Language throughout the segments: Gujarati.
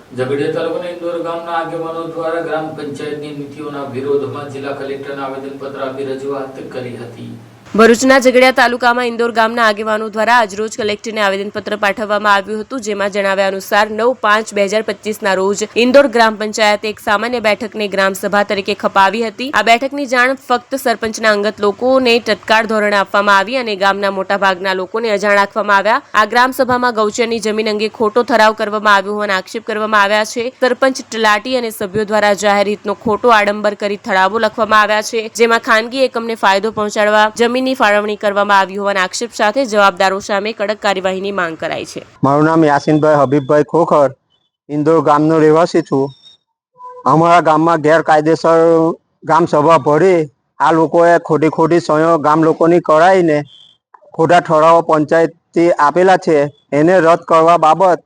ઝઘડિયા તાલુકાના ઇન્દોર ગામના આગેવાનો દ્વારા ગ્રામ પંચાયતની નીતિઓના વિરોધમાં જિલ્લા કલેક્ટરને આવેદનપત્ર આપી રજૂઆત કરી હતી। ભરૂચના ઝઘડિયા તાલુકામાં ઇન્દોર ગામના આગેવાનો દ્વારા આજરોજ કલેક્ટરને આવેદનપત્ર પાઠવવામાં આવ્યું હતું, જેમાં જણાવ્યા અનુસાર 9/5/2025ના રોજ ઇન્દોર ગ્રામ પંચાયતે એક સામાન્ય બેઠકને ગ્રામસભા તરીકે ખપાવી હતી। આ બેઠકની જાણ ફક્ત સરપંચના અંગત લોકોને તત્કાળ ધોરણે આપવામાં આવી અને ગામના મોટાભાગના લોકોને અજાણ રાખવામાં આવ્યા। આ ગ્રામસભામાં ગૌચરની જમીન અંગે ખોટો ઠરાવ કરવામાં આવ્યો હોવાના આક્ષેપ કરવામાં આવ્યા છે। સરપંચ, તલાટી અને સભ્યો દ્વારા જાહેર હિતનો ખોટો આડંબર કરી ઠરાવો લખવામાં આવ્યા છે, જેમાં ખાનગી એકમને ફાયદો પહોંચાડવા જમીનની ફાળવણી કરવામાં આવી હોવાના આક્ષેપ સાથે જવાબદારો સામે કડક કાર્યવાહીની માંગ કરાઈ છે। મારું નામ યાસીનભાઈ હબીબભાઈ ખોખર, ઇન્દોર ગામનો રહેવાસી છું। અમારા ગામમાં ગેરકાયદેસર ગામ સભા ભરી આ લોકોએ ખોટી સહીઓ ગામ લોકોની કરાવીને ખોટા ઠરાવો પંચાયતથી આપેલા છે, એને રદ કરવા બાબત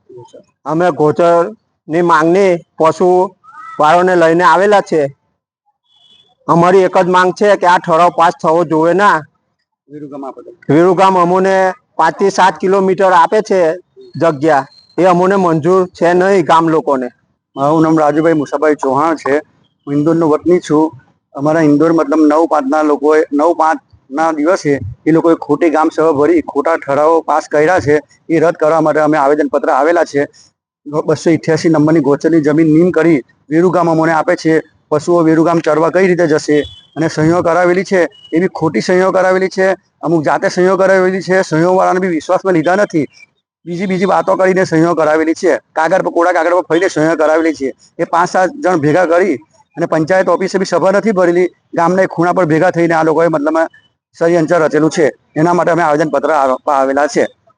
અમે ગોચરની માંગણી પશુવાળાને લઈને આવેલા છે। અમારી એક જ માંગ છે કે આ ઠરાવ પાસ થવો જોઈએ ના। વિરુગામ અમોને 5 થી 7 કિલોમીટર આપે છે જગ્યા, એ અમોને મંજૂર છે નહીં ગામ લોકોને। મારું નામ રાજુભાઈ મુસાભાઈ ચૌહાણ છે। હું ઇન્દોરનો વતની છું। અમારા ઇન્દોર મતલબ 9/5ના લોકોએ 9/5ના દિવસે એ લોકોએ ખોટી ગામ સભા ભરી ખોટા ઠરાવો પાસ કર્યા છે, એ રદ કરવા માટે અમે આવેદનપત્ર આવેલા છે। 288 નંબરની ગોચરની જમીન નીમ કરી વિરુગામ અમોને આપે છે। પશુઓ વિરુગામ ચરવા કઈ રીતે જશે? અને સહીઓ કરાવેલી છે એ બી ખોટી સહીઓ કરાવેલી છે, અમુક જાતે સહીઓ કરાવેલી છે। સહીઓવાળાને બી વિશ્વાસમાં લીધા નથી, બીજી વાતો કરીને સહીઓ કરાવેલી છે। કાગળ પર કોરા કાગળ પર ફરીને સહીઓ કરાવેલી છે। એ 5-7 જણ ભેગા કરી અને પંચાયત ઓફિસે બી સભા નથી ભરેલી, ગામના ખૂણા પર ભેગા થઈને આ લોકોએ મતલબ ષડયંત્ર રચેલું છે। એના માટે અમે આવેદનપત્ર આપવા આવેલા છે।